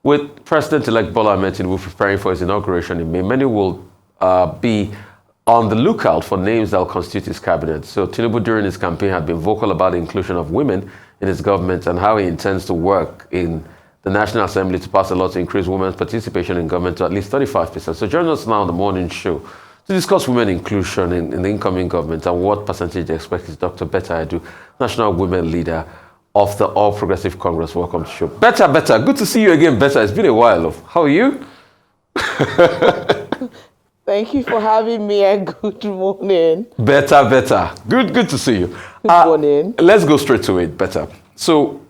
With President-elect Bola Ahmed Tinubu preparing for his inauguration in May, many will be on the lookout for names that will constitute his cabinet. So Tinubu, during his campaign, had been vocal about the inclusion of women in his government and how he intends to work in the National Assembly to pass a law to increase women's participation in government to at least 35%. So join us now on the morning show to discuss women inclusion in the incoming government and what percentage they expect is Dr. Betta, National Women Leader of the All Progressive Congress. Welcome to the show. Betta, good to see you again, Betta. It's been a while. How are you? Thank you for having me and good morning. Betta. Good to see you. Good morning. Let's go straight to it, Betta. So,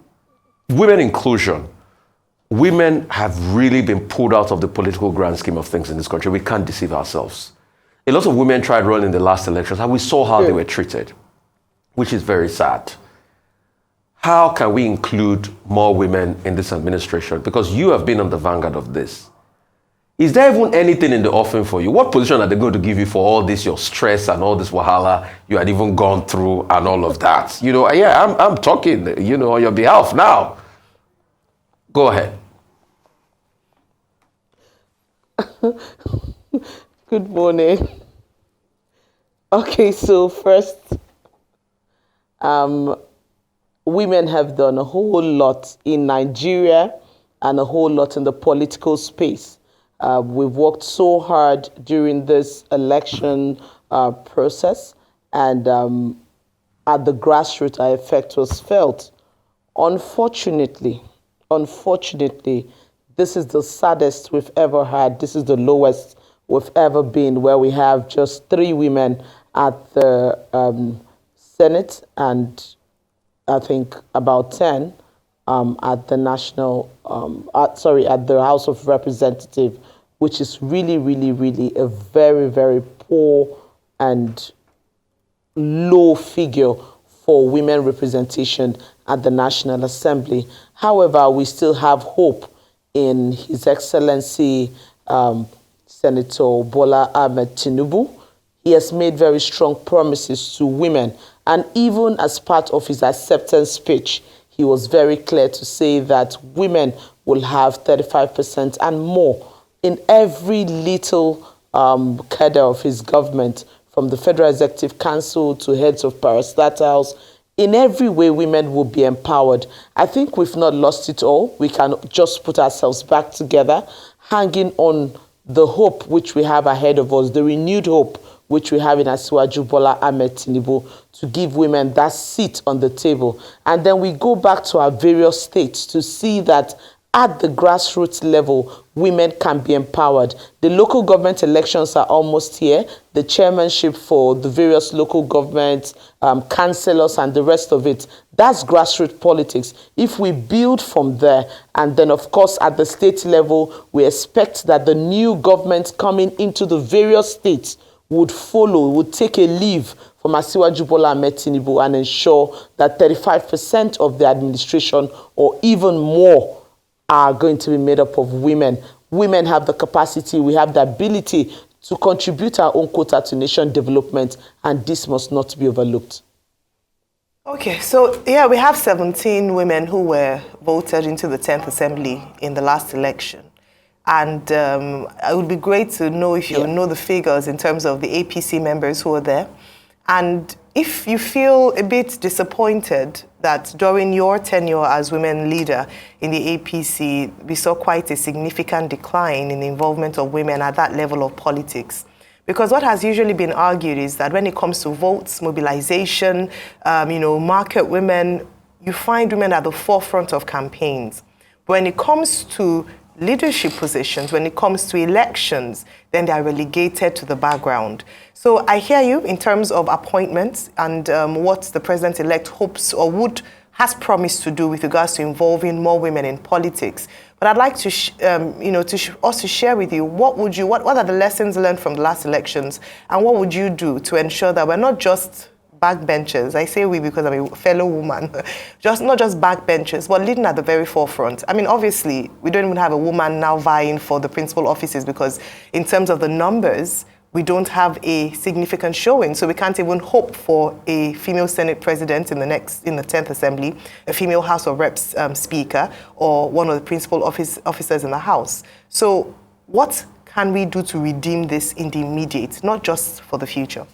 women inclusion. Women have really been pulled out of the political grand scheme of things in this country. We can't deceive ourselves. A lot of women tried running in the last elections and we saw how they were treated, which is very sad. How can we include more women in this administration? Because you have been on the vanguard of this. Is there even anything in the offing for you? What position are they going to give you for all this, your stress and all this wahala you had even gone through and all of that? I'm talking, on your behalf now. Go ahead. Good morning. Okay, so first, women have done a whole lot in Nigeria and a whole lot in the political space. We've worked so hard during this election process, and at the grassroots, our effect was felt. Unfortunately, this is the saddest we've ever had. This is the lowest we've ever been, where we have just 3 women at the Senate and I think about 10 at the at the House of Representatives, which is really, really, really a very, very poor and low figure for women representation at the National Assembly. However, we still have hope in His Excellency Senator Bola Ahmed Tinubu. He has made very strong promises to women, and even as part of his acceptance speech, he was very clear to say that women will have 35% and more in every little cadre of his government, from the Federal Executive Council to heads of parastatals. In every way, women will be empowered. I think we've not lost it all. We can just put ourselves back together, hanging on the hope which we have ahead of us, the renewed hope which we have in Asiwaju Bola Ahmed Tinubu, to give women that seat on the table. And then we go back to our various states to see that at the grassroots level, women can be empowered. The local government elections are almost here. The chairmanship for the various local governments, councillors and the rest of it, that's grassroots politics. If we build from there, and then of course at the state level, we expect that the new government coming into the various states would follow, would take a leave from Asiwaju Bola Ahmed Tinubu and ensure that 35% of the administration or even more are going to be made up of women. Women have the capacity, we have the ability to contribute our own quota to nation development, and this must not be overlooked. Okay, so yeah, we have 17 women who were voted into the 10th Assembly in the last election. And it would be great to know if you know the figures in terms of the APC members who are there. And if you feel a bit disappointed that during your tenure as women leader in the APC, we saw quite a significant decline in the involvement of women at that level of politics. Because what has usually been argued is that when it comes to votes, mobilization, market women, you find women at the forefront of campaigns. When it comes to leadership positions, when it comes to elections, then they are relegated to the background. So I hear you in terms of appointments and what the president-elect hopes or has promised to do with regards to involving more women in politics. But I'd like to, also share with you what are the lessons learned from the last elections, and what would you do to ensure that we're not just backbenchers. I say we because I'm a fellow woman. Not just backbenchers, but leading at the very forefront. I mean, obviously, we don't even have a woman now vying for the principal offices because in terms of the numbers, we don't have a significant showing. So we can't even hope for a female Senate president in the 10th Assembly, a female House of Reps speaker, or one of the principal officers in the House. So what can we do to redeem this in the immediate, not just for the future?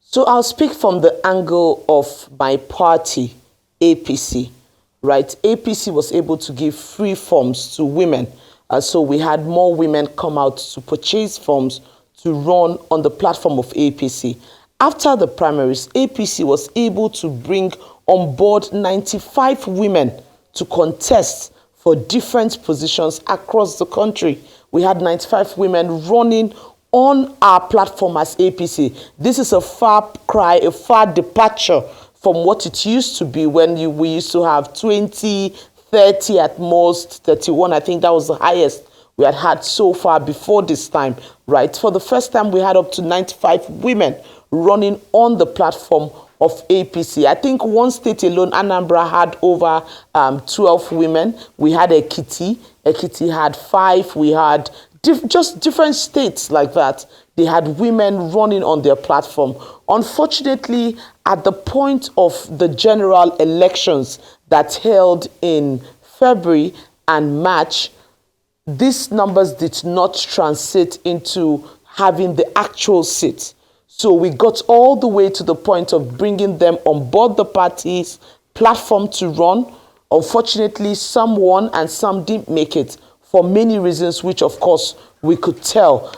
So I'll speak from the angle of my party, APC, right? APC was able to give free forms to women. So we had more women come out to purchase forms to run on the platform of APC. After the primaries, APC was able to bring on board 95 women to contest for different positions across the country. We had 95 women running on our platform as APC. This is a far cry, a far departure from what it used to be when we used to have 20, 30 at most, 31. I think that was the highest we had so far before this time, right? For the first time, we had up to 95 women running on the platform of APC. I think one state alone, Anambra, had over 12 women. We had Ekiti. Ekiti had 5. We had just different states like that. They had women running on their platform. Unfortunately, at the point of the general elections that held in February and March, these numbers did not translate into having the actual seats. So we got all the way to the point of bringing them on board the party's platform to run. Unfortunately, some won and some didn't make it for many reasons, which of course we could tell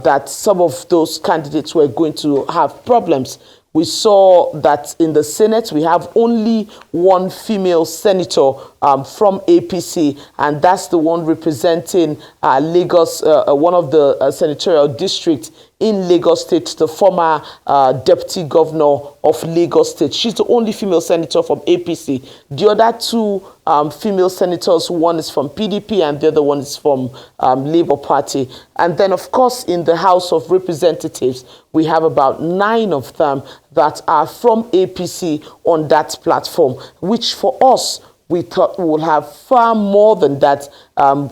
that some of those candidates were going to have problems. We saw that in the Senate, we have only one female senator from APC, and that's the one representing Lagos, one of the senatorial districts in Lagos State, the former deputy governor of Lagos State. She's the only female senator from APC. The other two female senators, one is from PDP and the other one is from Labour Party. And then, of course, in the House of Representatives, we have about 9 of them that are from APC on that platform, which for us, we thought we would have far more than that,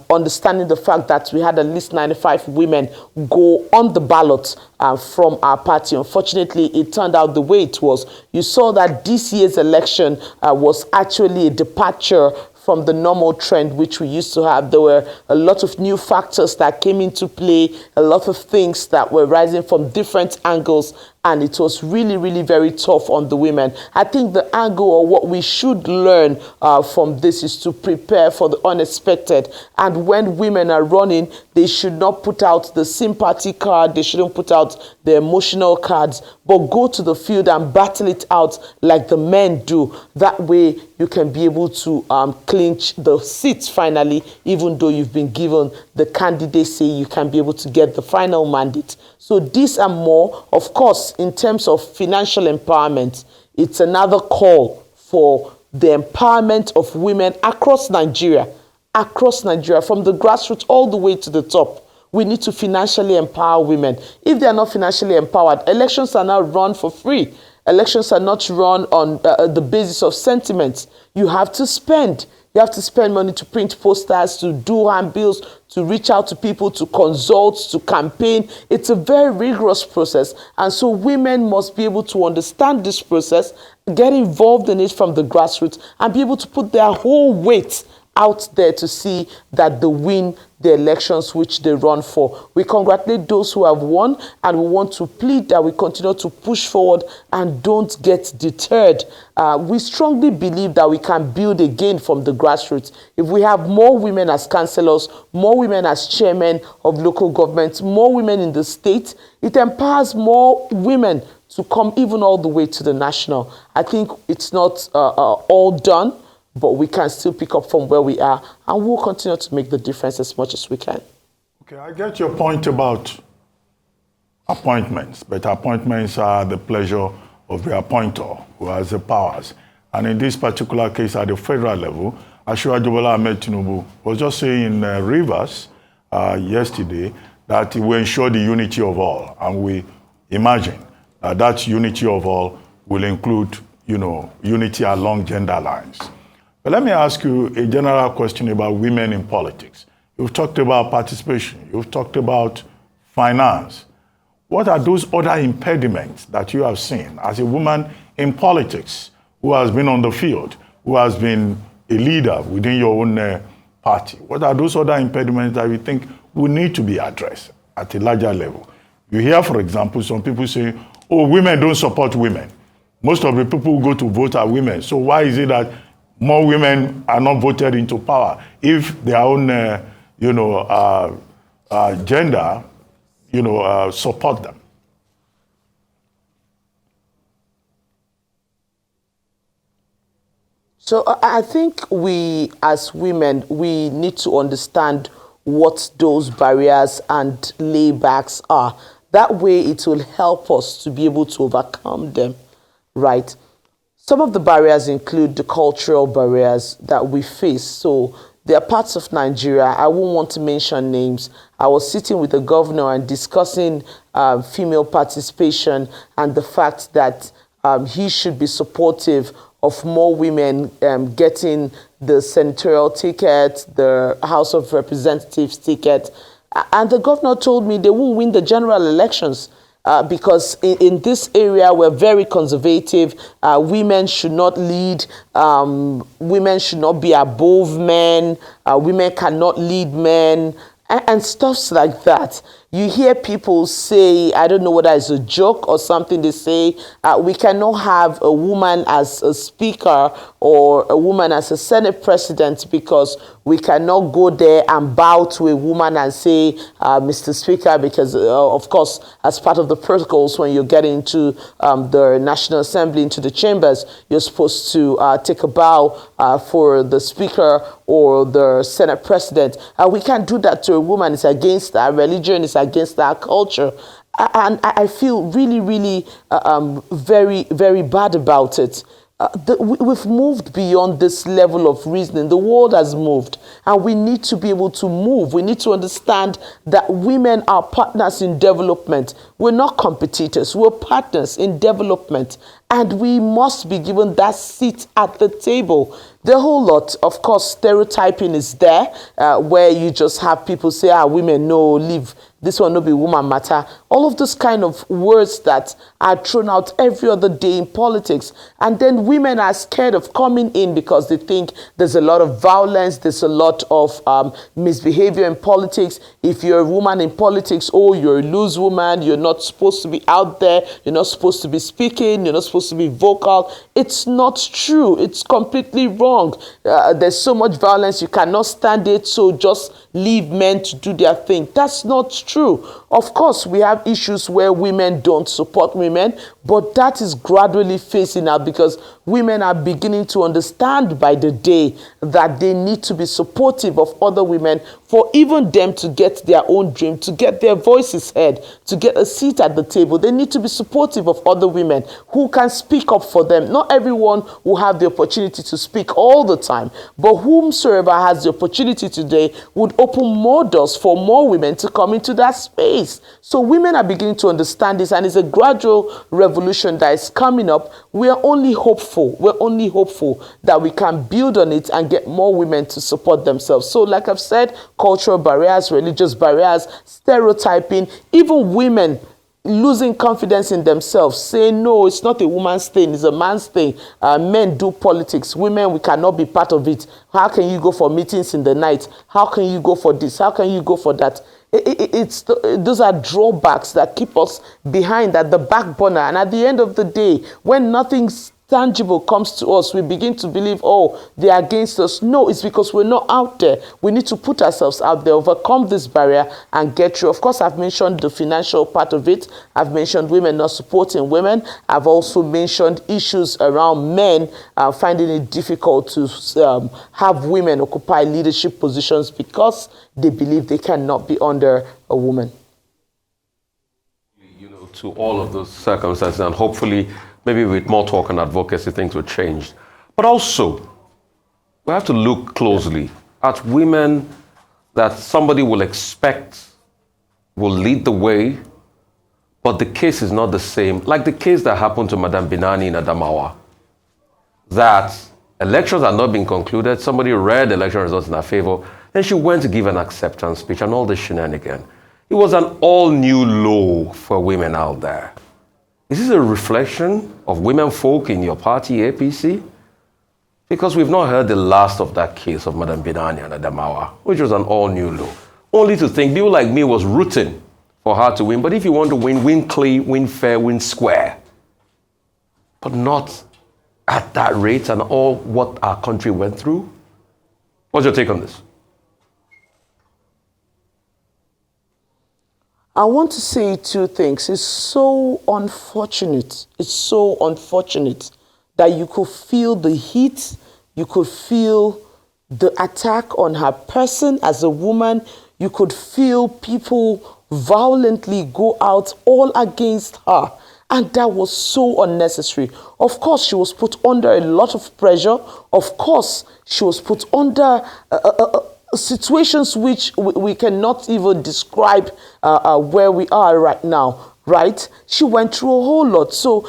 understanding the fact that we had at least 95 women go on the ballot from our party. Unfortunately, it turned out the way it was. You saw that this year's election was actually a departure from the normal trend which we used to have. There were a lot of new factors that came into play, a lot of things that were rising from different angles, and it was really, really very tough on the women. I think the angle or what we should learn from this is to prepare for the unexpected. And when women are running, they should not put out the sympathy card, they shouldn't put out the emotional cards, but go to the field and battle it out like the men do. That way you can be able to clinch the seats finally, even though you've been given the candidacy, you can be able to get the final mandate. So these are more, of course, in terms of financial empowerment, it's another call for the empowerment of women across Nigeria, from the grassroots all the way to the top. We need to financially empower women. If they are not financially empowered, elections are not run for free. Elections are not run on the basis of sentiments. You have to spend. You have to spend money to print posters, to do handbills, to reach out to people, to consult, to campaign. It's a very rigorous process. And so women must be able to understand this process, get involved in it from the grassroots, and be able to put their whole weight out there to see that they win the elections which they run for. We congratulate those who have won, and we want to plead that we continue to push forward and don't get deterred. We strongly believe that we can build again from the grassroots. If we have more women as councillors, more women as chairmen of local governments, more women in the state, it empowers more women to come even all the way to the national. I think it's not all done, but we can still pick up from where we are, and we'll continue to make the difference as much as we can. Okay, I get your point about appointments, but appointments are the pleasure of the appointer who has the powers. And in this particular case, at the federal level, Asiwaju Bola Ahmed Tinubu was just saying in Rivers yesterday that he will ensure the unity of all, and we imagine that that unity of all will include, unity along gender lines. But let me ask you a general question about women in politics. You've talked about participation. You've talked about finance. What are those other impediments that you have seen as a woman in politics who has been on the field, who has been a leader within your own party? What are those other impediments that you think will need to be addressed at a larger level? You hear, for example, some people say, oh, women don't support women. Most of the people who go to vote are women. So why is it that more women are not voted into power if their own, gender, support them? So I think we, as women, we need to understand what those barriers and laybacks are. That way it will help us to be able to overcome them, right? Some of the barriers include the cultural barriers that we face. So there are parts of Nigeria, I won't want to mention names. I was sitting with the governor and discussing female participation and the fact that he should be supportive of more women getting the senatorial ticket, the House of Representatives ticket. And the governor told me they will win the general elections because in this area we're very conservative. Women should not lead. Women should not be above men. Women cannot lead men. And stuff like that. You hear people say, I don't know whether it's a joke or something, they say, we cannot have a woman as a speaker or a woman as a Senate president because we cannot go there and bow to a woman and say, Mr. Speaker, because of course, as part of the protocols, when you get into the National Assembly, into the chambers, you're supposed to take a bow for the speaker or the Senate president. We can't do that to a woman. It's against our religion, it's against our culture. And I feel really, really very, very bad about it. We've moved beyond this level of reasoning. The world has moved, and we need to be able to move. We need to understand that women are partners in development. We're not competitors. We're partners in development, and we must be given that seat at the table. The whole lot, of course, stereotyping is there, where you just have people say, women, no, leave. This one no be woman matter. All of those kind of words that are thrown out every other day in politics. And then women are scared of coming in because they think there's a lot of violence, there's a lot of misbehavior in politics. If you're a woman in politics, oh, you're a loose woman, you're not supposed to be out there, you're not supposed to be speaking, you're not supposed to be vocal. It's not true. It's completely wrong. There's so much violence, you cannot stand it, so just leave men to do their thing. That's not true. Of course, we have issues where women don't support women, but that is gradually phasing out because women are beginning to understand by the day that they need to be supportive of other women for even them to get their own dream, to get their voices heard, to get a seat at the table. They need to be supportive of other women who can speak up for them. Not everyone will have the opportunity to speak all the time, but whomsoever has the opportunity today would open more doors for more women to come into that space. So women are beginning to understand this, and it's a gradual revolution that is coming up. We are only hopeful. We're only hopeful that we can build on it and get more women to support themselves. So like I've said, cultural barriers, religious barriers, stereotyping, even women losing confidence in themselves, saying, no, it's not a woman's thing, it's a man's thing. Men do politics. Women, we cannot be part of it. How can you go for meetings in the night? How can you go for this? How can you go for that? Those are drawbacks that keep us behind at the back burner. And at the end of the day, when nothing's tangible comes to us, we begin to believe, oh, they're against us. No, it's because we're not out there. We need to put ourselves out there, overcome this barrier and get through. Of course, I've mentioned the financial part of it. I've mentioned women not supporting women. I've also mentioned issues around men finding it difficult to have women occupy leadership positions because they believe they cannot be under a woman. To all of those circumstances, and hopefully maybe with more talk and advocacy, things will change. But also, we have to look closely at women that somebody will expect will lead the way, but the case is not the same. Like the case that happened to Madam Binani in Adamawa, that elections are not being concluded. Somebody read election results in her favor. Then she went to give an acceptance speech and all the shenanigans. It was an all-new low for women out there. Is this a reflection of women folk in your party, APC? Because we've not heard the last of that case of Madam Binani and Adamawa, which was an all-new low. Only to think people like me was rooting for her to win. But if you want to win, win clean, win fair, win square. But not at that rate and all what our country went through. What's your take on this? I want to say two things. It's so unfortunate. It's so unfortunate that you could feel the heat, you could feel the attack on her person as a woman, you could feel people violently go out all against her. And that was so unnecessary. Of course, she was put under a lot of pressure. Of course, she was put under situations which we cannot even describe where we are right now, right? She went through a whole lot. So,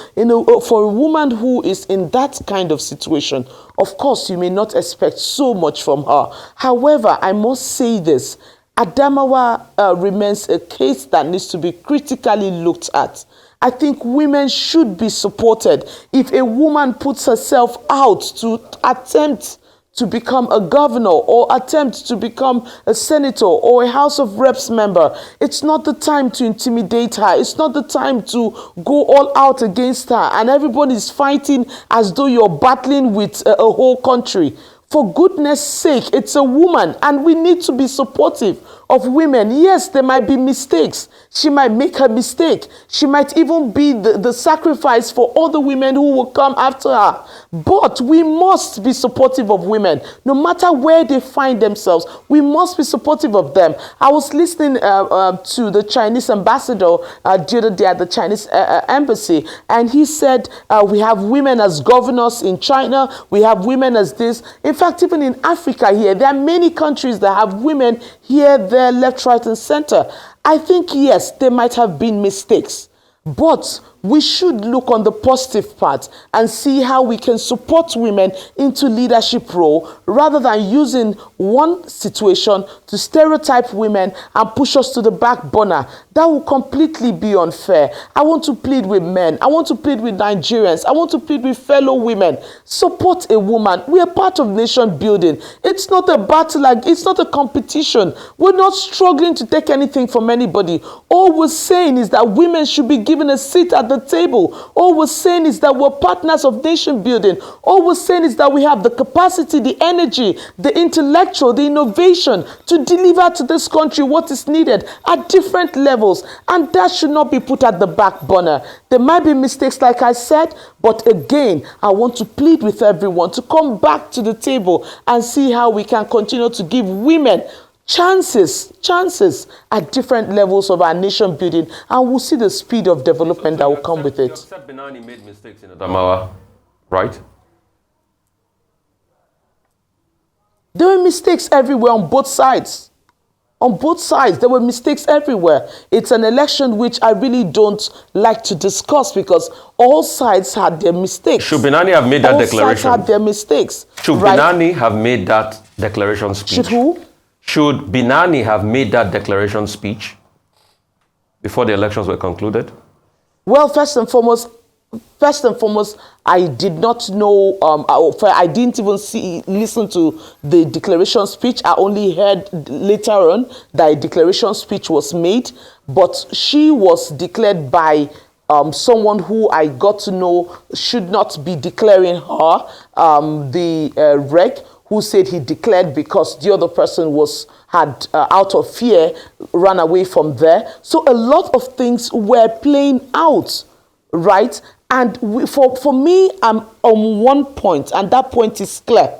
for a woman who is in that kind of situation, of course, you may not expect so much from her. However, I must say this. Adamawa remains a case that needs to be critically looked at. I think women should be supported. If a woman puts herself out to attempt to become a governor or attempt to become a senator or a House of Reps member, it's not the time to intimidate her. It's not the time to go all out against her. And everybody's fighting as though you're battling with a whole country. For goodness sake, it's a woman and we need to be supportive of women. Yes, there might be mistakes. She might make her mistake. She might even be the sacrifice for all the women who will come after her. But we must be supportive of women. No matter where they find themselves, we must be supportive of them. I was listening to the Chinese ambassador the other day at the Chinese embassy, and he said, we have women as governors in China, we have women as this. In fact, even in Africa here, there are many countries that have women here, there, left, right, and center. I think, yes, there might have been mistakes, but we should look on the positive part and see how we can support women into leadership role rather than using one situation to stereotype women and push us to the back burner. That will completely be unfair. I want to plead with men. I want to plead with Nigerians. I want to plead with fellow women. Support a woman. We are part of nation building. It's not a battle, it's not a competition. We're not struggling to take anything from anybody. All we're saying is that women should be given a seat at the table. All we're saying is that we're partners of nation building. All we're saying is that we have the capacity, the energy, the intellectual, the innovation to deliver to this country what is needed at different levels. And that should not be put at the back burner. There might be mistakes, like I said, but again, I want to plead with everyone to come back to the table and see how we can continue to give women chances at different levels of our nation building, and we'll see the speed of development that will come with it. Except Binani made mistakes in Adamawa, right? There were mistakes everywhere on both sides. On both sides, there were mistakes everywhere. It's an election which I really don't like to discuss because all sides had their mistakes. Should Binani have made that declaration? All sides had their mistakes. Should Binani have made that declaration speech? Should who? Should Binani have made that declaration speech before the elections were concluded? Well, first and foremost, I did not know. I didn't even listen to the declaration speech. I only heard later on that a declaration speech was made, but she was declared by someone who I got to know should not be declaring her. The reg, who said he declared because the other person had out of fear run away from there. So a lot of things were playing out, right? And for me, I'm on one point, and that point is clear.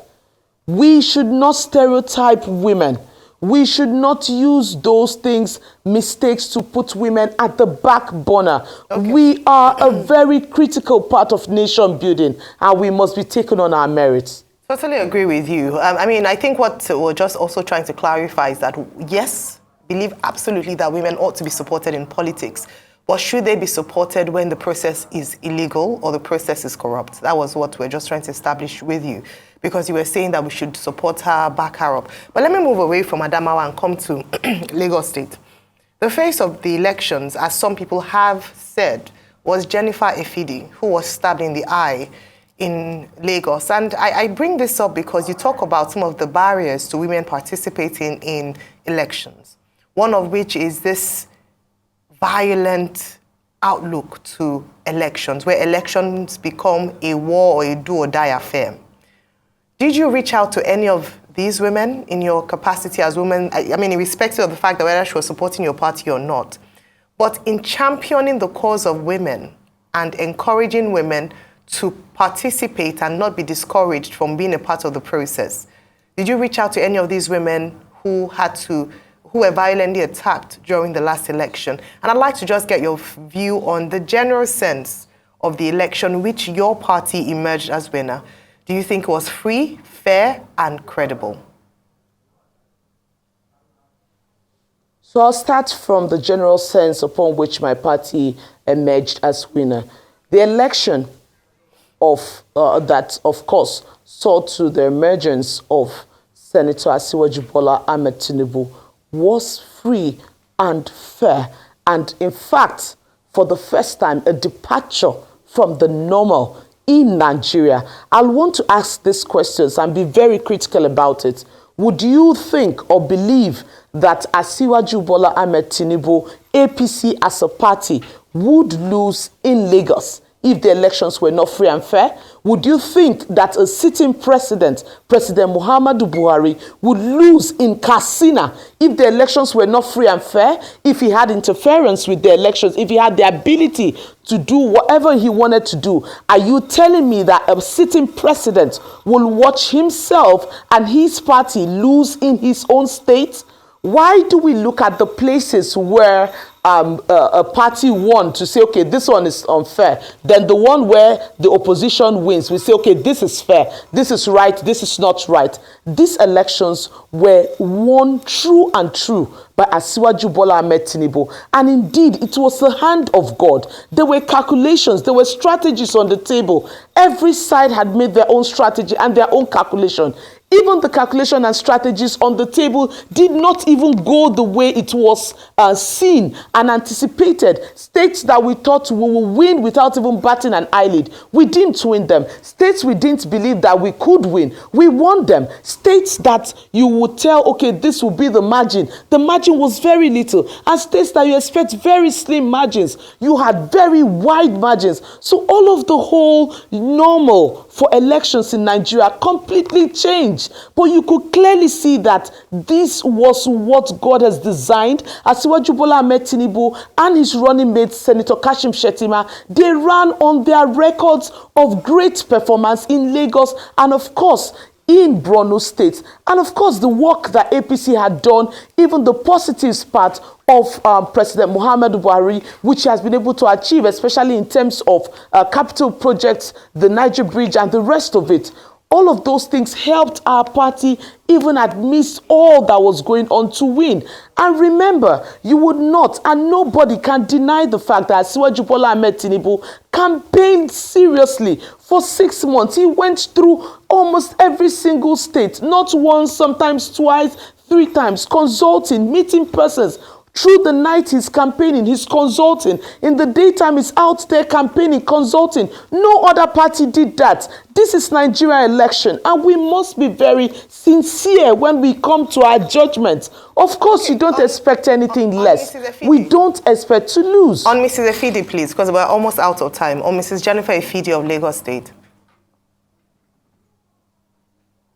We should not stereotype women. We should not use those things, mistakes, to put women at the back burner. Okay. We are a very critical part of nation building, and we must be taken on our merits. Totally agree with you. I think what we're just also trying to clarify is that, yes, believe absolutely that women ought to be supported in politics. But should they be supported when the process is illegal or the process is corrupt? That was what we're just trying to establish with you. because you were saying that we should support her, back her up. But let me move away from Adamawa and come to Lagos State. The face of the elections, as some people have said, was Jennifer Efidi, who was stabbed in the eye in Lagos. And I bring this up because you talk about some of the barriers to women participating in elections, one of which is this violent outlook to elections, where elections become a war or a do-or-die affair. Did you reach out to any of these women in your capacity as women? I mean, irrespective of the fact that whether she was supporting your party or not, but in championing the cause of women and encouraging women to participate and not be discouraged from being a part of the process. Did you reach out to any of these women who were violently attacked during the last election? And I'd like to just get your view on the general sense of the election which your party emerged as winner. Do you think it was free, fair, and credible? So I'll start from the general sense upon which my party emerged as winner. The election that, of course, saw to the emergence of Senator Asiwaju Bola Ahmed Tinubu was free and fair, and in fact, for the first time, a departure from the normal in Nigeria. I'll want to ask these questions and be very critical about it. Would you think or believe that Asiwaju Bola Ahmed Tinubu, APC as a party, would lose in Lagos if the elections were not free and fair? Would you think that a sitting president, President Muhammadu Buhari, would lose in Katsina if the elections were not free and fair, if he had interference with the elections, if he had the ability to do whatever he wanted to do? Are you telling me that a sitting president will watch himself and his party lose in his own state? Why do we look at the places where a party won to say, okay, this one is unfair? Then the one where the opposition wins, we say, okay, this is fair, this is right, this is not right. These elections were won true and true by Asiwaju Bola Ahmed Tinubu. And indeed, it was the hand of God. There were calculations, there were strategies on the table. Every side had made their own strategy and their own calculation. Even the calculation and strategies on the table did not even go the way it was seen and anticipated. States that we thought we will win without even batting an eyelid, we didn't win them. States we didn't believe that we could win, we won them. States that you would tell, okay, this will be the margin was very little. And states that you expect very slim margins, you had very wide margins. So all of the whole normal for elections in Nigeria completely changed. But you could clearly see that this was what God has designed. Asiwaju Bola Ahmed Tinubu and his running mate, Senator Kashim Shettima, they ran on their records of great performance in Lagos and, of course, in Borno State. And of course, the work that APC had done, even the positives part of President Muhammadu Buhari, which he has been able to achieve, especially in terms of capital projects, the Niger Bridge and the rest of it. All of those things helped our party, even amidst all that was going on, to win. And remember, you would not, and nobody can deny the fact that Asiwaju Bola Ahmed Tinubu campaigned seriously for 6 months. He went through almost every single state, not once, sometimes twice, 3 times, consulting, meeting persons. Through the night, he's campaigning, he's consulting. In the daytime, he's out there campaigning, consulting. No other party did that. This is Nigeria election, and we must be very sincere when we come to our judgment. Of course, you don't expect anything less. We don't expect to lose. On Mrs. Efidi, please, because we're almost out of time. On Mrs. Jennifer Efidi of Lagos State.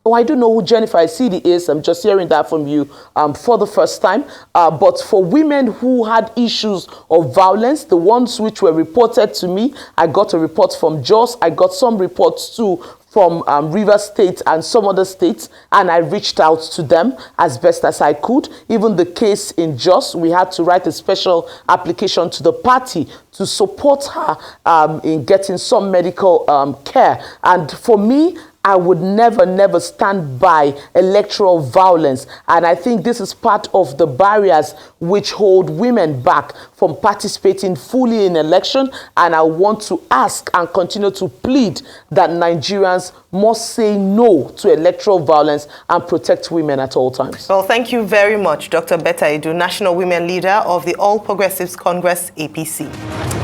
Oh, I don't know who Jennifer Efidi is. I'm just hearing that from you for the first time. But for women who had issues of violence, the ones which were reported to me, I got a report from Jos. I got some reports too from Rivers State and some other states, and I reached out to them as best as I could. Even the case in Jos, we had to write a special application to the party to support her in getting some medical care. And for me, I would never stand by electoral violence. And I think this is part of the barriers which hold women back from participating fully in election. And I want to ask and continue to plead that Nigerians must say no to electoral violence and protect women at all times. Well, thank you very much, Dr. Betta, National Women Leader of the All Progressives Congress, APC.